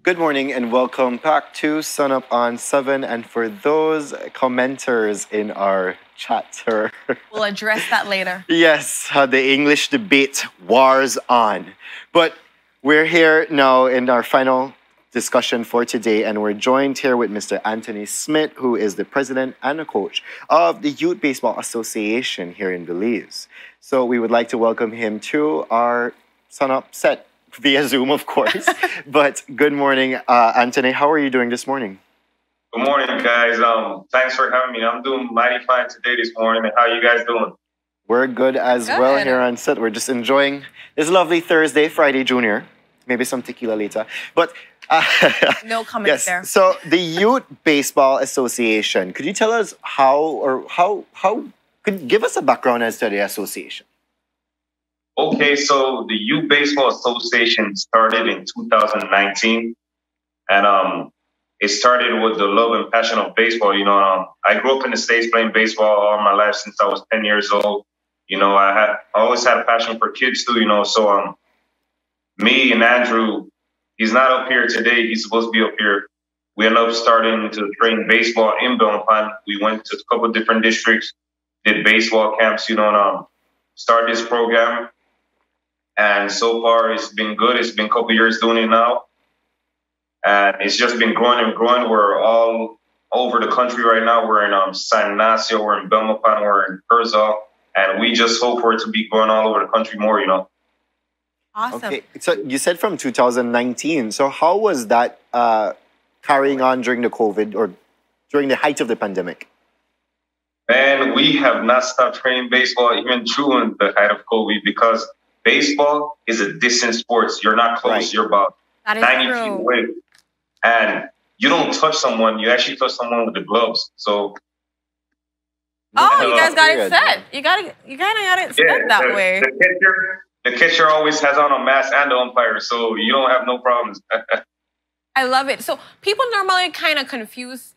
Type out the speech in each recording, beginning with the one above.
Good morning and welcome back to Sun Up on 7. And for those commenters in our chatter, We'll address that later. yes, the English debate wars on. But we're here now in our final discussion for today, and we're joined here with Mr. Anthony Smith, who is the president and a coach of the Youth Baseball Association here in Belize. So we would like to welcome him to our Sun Up set via Zoom, of course. But good morning, Anthony. How are you doing this morning? Good morning, guys. Thanks for having me. I'm doing mighty fine today this morning. And how you guys doing? We're good as well here on set. We're just enjoying this lovely Thursday, Friday Junior. Maybe some tequila later. But no comments there. So the Youth Baseball Association, could you tell us how could you give us a background as to the association? Okay, so the Youth Baseball Association started in 2019. And it started with the love and passion of baseball. I grew up in the States playing baseball all my life since I was 10 years old. I always had a passion for kids too, So me and Andrew, he's not up here today. He's supposed to be up here. We ended up starting to train baseball in Belmont. We went to a couple of different districts, did baseball camps, and started this program. And so far, it's been good. It's been a couple of years doing it now. And it's just been growing and growing. We're all over the country right now. We're in San Ignacio, we're in Belmont, we're in Curzon. And we just hope for it to be going all over the country more, Awesome. Okay, so you said from 2019. So how was that carrying on during the COVID or during the height of the pandemic? Man, we have not stopped training baseball even during the height of COVID because baseball is a distant sport. You're not close. Right. You're about 90 feet away. And you don't touch someone. You actually touch someone with the gloves. So. Oh, you guys got it set. You kind of got it set that way. The catcher always has on a mask and the umpire, so you don't have no problems. I love it. So people normally kind of confuse.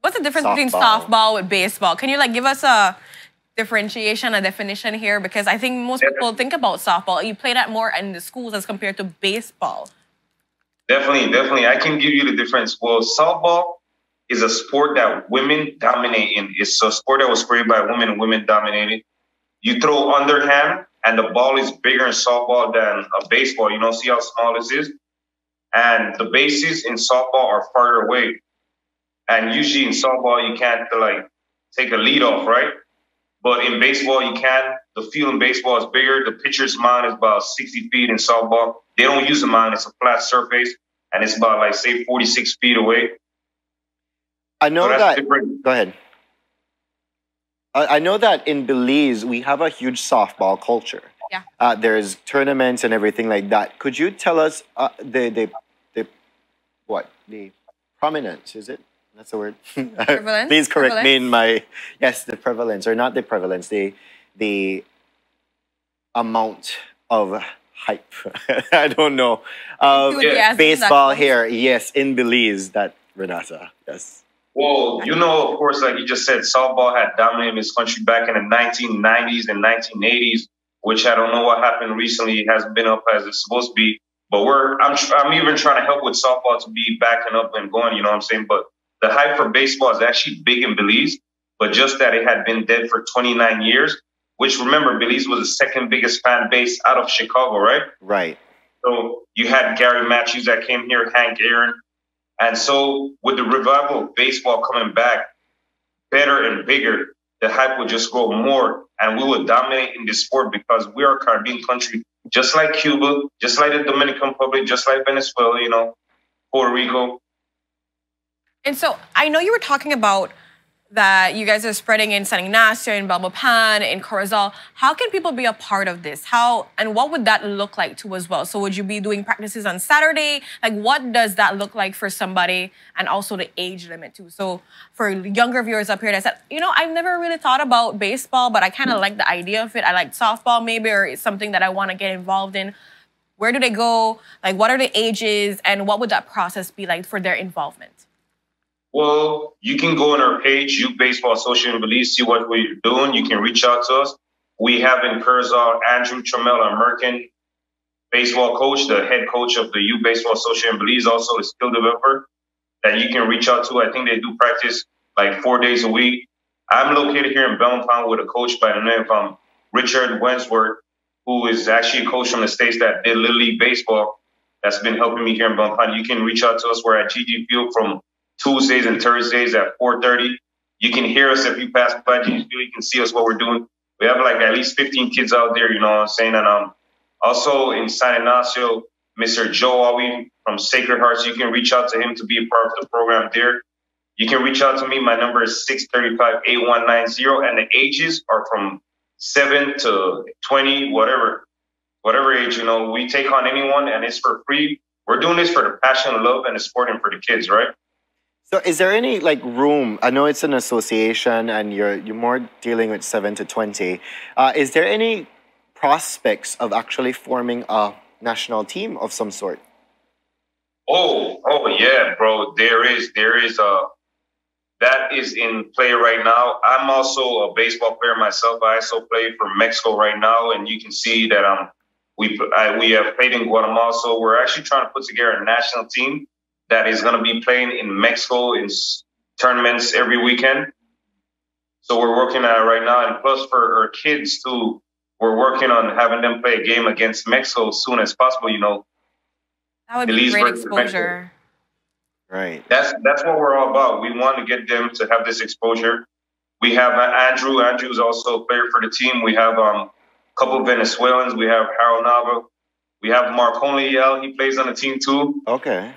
What's the difference between softball with baseball? Can you give us a differentiation, a definition here? Because I think most people think about softball. You play that more in the schools as compared to baseball. Definitely. I can give you the difference. Well, softball is a sport that women dominate in. It's a sport that was created by women and women dominated. You throw underhand, and the ball is bigger in softball than a baseball. See how small this is? And the bases in softball are farther away. And usually in softball, you can't take a lead off, right? But in baseball, you can. The field in baseball is bigger. The pitcher's mound is about 60 feet in softball. They don't use a mound. It's a flat surface. And it's about, say, 46 feet away. I know that. Go ahead. I know that in Belize, we have a huge softball culture. Yeah. There's tournaments and everything like that. Could you tell us the prominence, is it? That's the word. Prevalence? Please correct me in the prevalence, or not the prevalence, the amount of hype. I don't know. Baseball here, yes, in Belize, that Renata, yes. Well, of course, like you just said, softball had dominated this country back in the 1990s and 1980s, which I don't know what happened recently. It hasn't been up as it's supposed to be. But I'm even trying to help with softball to be backing up and going, you know what I'm saying? But the hype for baseball is actually big in Belize, but just that it had been dead for 29 years, which, remember, Belize was the second biggest fan base out of Chicago, right? Right. So you had Gary Matthews that came here, Hank Aaron. And so with the revival of baseball coming back better and bigger, the hype would just grow more, and we would dominate in this sport because we are a Caribbean country, just like Cuba, just like the Dominican Republic, just like Venezuela, Puerto Rico. And so I know you were talking about that you guys are spreading in San Ignacio, in Balmapan, in Corazal. How can people be a part of this? And what would that look like too as well? So would you be doing practices on Saturday? What does that look like for somebody? And also the age limit too. So for younger viewers up here that said, I've never really thought about baseball, but I kind of like the idea of it. I like softball maybe, or it's something that I want to get involved in. Where do they go? What are the ages? And what would that process be like for their involvement? Well, you can go on our page, Youth Baseball Association in Belize, see what we're doing. You can reach out to us. We have in Curzon Andrew Trammell, American baseball coach, the head coach of the Youth Baseball Association in Belize, also a skill developer that you can reach out to. I think they do practice like 4 days a week. I'm located here in Belmont with a coach by the name of Richard Wensworth, who is actually a coach from the States that did Little League Baseball. That's been helping me here in Belmont. You can reach out to us. We're at GG Field from Tuesdays and Thursdays at 4:30. You can hear us if you pass by GG Field. You can see us what we're doing. We have like at least 15 kids out there, you know what I'm saying? And also in San Ignacio, Mr. Joe Awi from Sacred Hearts, you can reach out to him to be a part of the program there. You can reach out to me. My number is 635-8190, and the ages are from 7 to 20, whatever age, you know. We take on anyone, and it's for free. We're doing this for the passion, love, and the sport, and for the kids, right? So is there any like room? I know it's an association and you're more dealing with 7 to 20. Is there any prospects of actually forming a national team of some sort? Oh yeah, bro. There is that is in play right now. I'm also a baseball player myself. I also play for Mexico right now, and you can see that we have played in Guatemala. So we're actually trying to put together a national team that is going to be playing in Mexico in tournaments every weekend. So we're working on it right now. And plus for our kids too, we're working on having them play a game against Mexico as soon as possible, you know. That would be great exposure. Right. That's what we're all about. We want to get them to have this exposure. We have Andrew. Andrew is also a player for the team. We have a couple of Venezuelans. We have Harold Nava. We have Marconi Yell. He plays on the team too. Okay.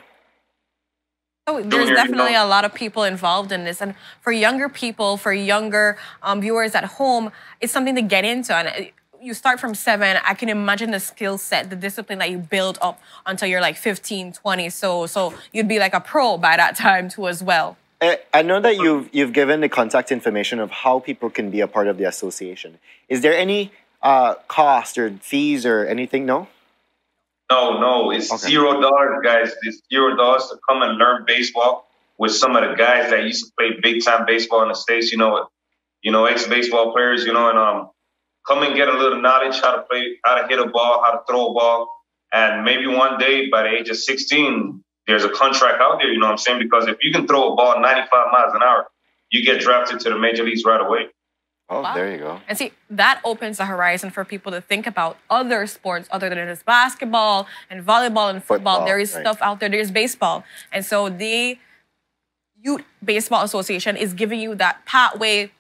So there's definitely a lot of people involved in this. And for younger people, for younger viewers at home, it's something to get into. And you start from 7. I can imagine the skill set, the discipline that you build up until you're like 15, 20. So you'd be like a pro by that time too as well. I know that you've given the contact information of how people can be a part of the association. Is there any cost or fees or anything? No? No, it's okay. $0, guys. It's $0 to come and learn baseball with some of the guys that used to play big time baseball in the States. You know, ex-baseball players. You know, and come and get a little knowledge how to play, how to hit a ball, how to throw a ball, and maybe one day by the age of 16, there's a contract out there. You know what I'm saying? Because if you can throw a ball 95 miles an hour, you get drafted to the major leagues right away. Oh, wow. There you go. And see, that opens the horizon for people to think about other sports other than just basketball and volleyball and football. There is stuff out there. There's baseball. And so the Youth Baseball Association is giving you that pathway.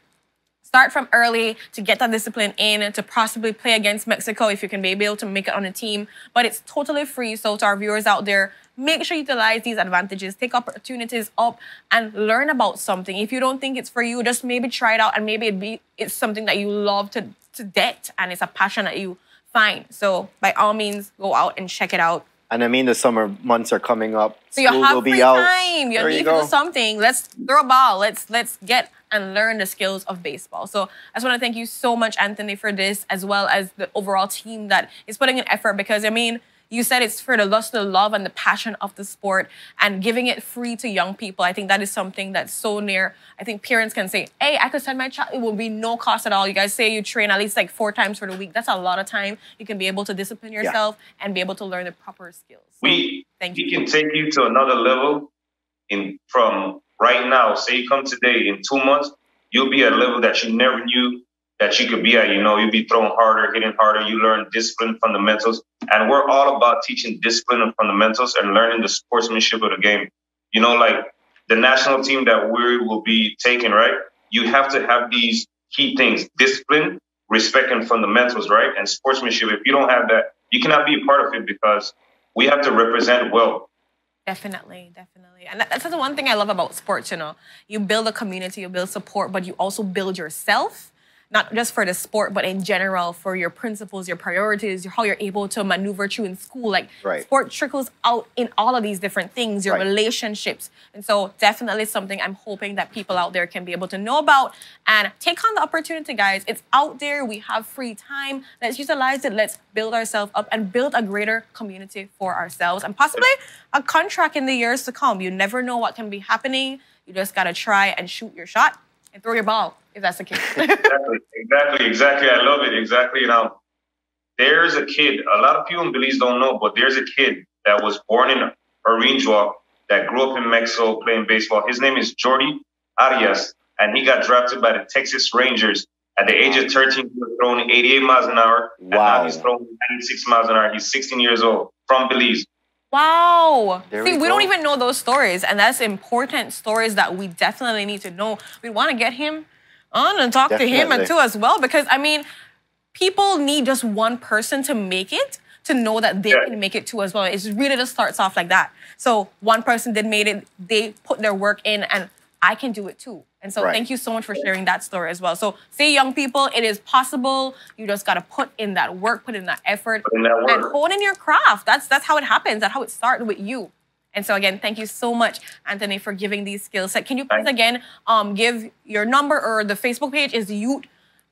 Start from early to get that discipline in, to possibly play against Mexico if you can be able to make it on a team. But it's totally free. So to our viewers out there, make sure you utilize these advantages, take opportunities up, and learn about something. If you don't think it's for you, just maybe try it out, and maybe it's something that you love to death, and it's a passion that you find. So by all means, go out and check it out. And I mean, the summer months are coming up. So you have free time. You need to do something. Let's throw a ball. Let's get and learn the skills of baseball. So I just want to thank you so much, Anthony, for this, as well as the overall team that is putting in effort. Because, I mean, you said it's for the love and the passion of the sport, and giving it free to young people. I think that is something that's so near. I think parents can say, hey, I could send my child. It will be no cost at all. You guys say you train at least like 4 times for the week. That's a lot of time. You can be able to discipline yourself and be able to learn the proper skills. So, thank you. We can take you to another level from right now. Say you come today, in 2 months, you'll be at a level that you never knew that you could be at. You know, you'll be throwing harder, hitting harder. You learn discipline, fundamentals. And we're all about teaching discipline and fundamentals and learning the sportsmanship of the game. You know, like the national team that we will be taking, right? You have to have these key things: discipline, respect, and fundamentals, right? And sportsmanship. If you don't have that, you cannot be a part of it, because we have to represent well. Definitely. And that's the one thing I love about sports, you know. You build a community, you build support, but you also build yourself. Not just for the sport, but in general, for your principles, your priorities, how you're able to maneuver through in school. Like, sport trickles out in all of these different things, your relationships. And so definitely something I'm hoping that people out there can be able to know about and take on the opportunity, guys. It's out there. We have free time. Let's utilize it. Let's build ourselves up and build a greater community for ourselves, and possibly a contract in the years to come. You never know what can be happening. You just got to try and shoot your shot and throw your ball, if that's the case. Exactly. I love it. Exactly. You know, there's a kid, a lot of people in Belize don't know, but there's a kid that was born in Arinjoa that grew up in Mexico playing baseball. His name is Jordi Arias, and he got drafted by the Texas Rangers. At the age of 13, he was throwing 88 miles an hour, and now he's throwing 96 miles an hour. He's 16 years old, from Belize. Wow. See, we go. don't even know those stories, and that's important stories that we definitely need to know. We want to get him on and talk to him too as well, because, I mean, people need just one person to make it, to know that they can make it too as well. It really just starts off like that. So one person did made it, they put their work in, and I can do it too. And so thank you so much for sharing that story as well. So say, young people, it is possible. You just got to put in that work, put in that effort, and hone in your craft. That's how it happens. That's how it started with you. And so again, thank you so much, Anthony, for giving these skills. Can you please again give your number, or the Facebook page is Youth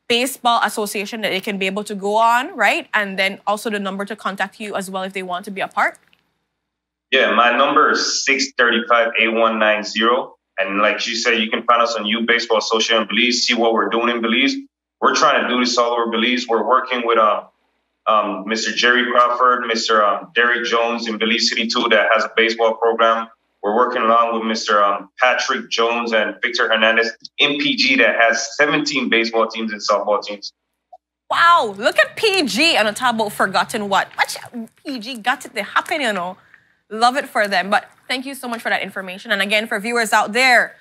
Baseball Association, that they can be able to go on, right? And then also the number to contact you as well if they want to be a part. Yeah, my number is 635-8190. And like you said, you can find us on Youth Baseball Association in Belize, see what we're doing in Belize. We're trying to do this all over Belize. We're working with Mr. Jerry Crawford, Mr. Derek Jones in Belize City too, that has a baseball program. We're working along with Mr. Patrick Jones and Victor Hernandez in PG, that has 17 baseball teams and softball teams. Wow, look at PG and on top about forgotten what. Watch PG got it to happen, you know. Love it for them. But thank you so much for that information. And again, for viewers out there,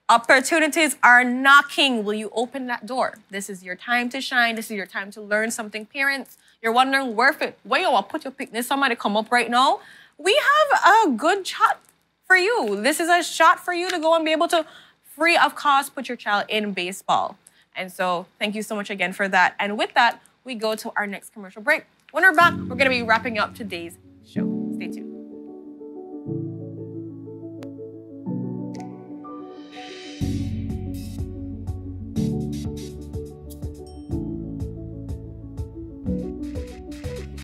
opportunities are knocking. Will you open that door? This is your time to shine. This is your time to learn something. Parents, you're wondering where you want to put your pick. There's somebody come up right now. We have a good shot for you. This is a shot for you to go and be able to, free of cost, put your child in baseball. And so thank you so much again for that. And with that, we go to our next commercial break. When we're back, we're going to be wrapping up today's show. Stay tuned.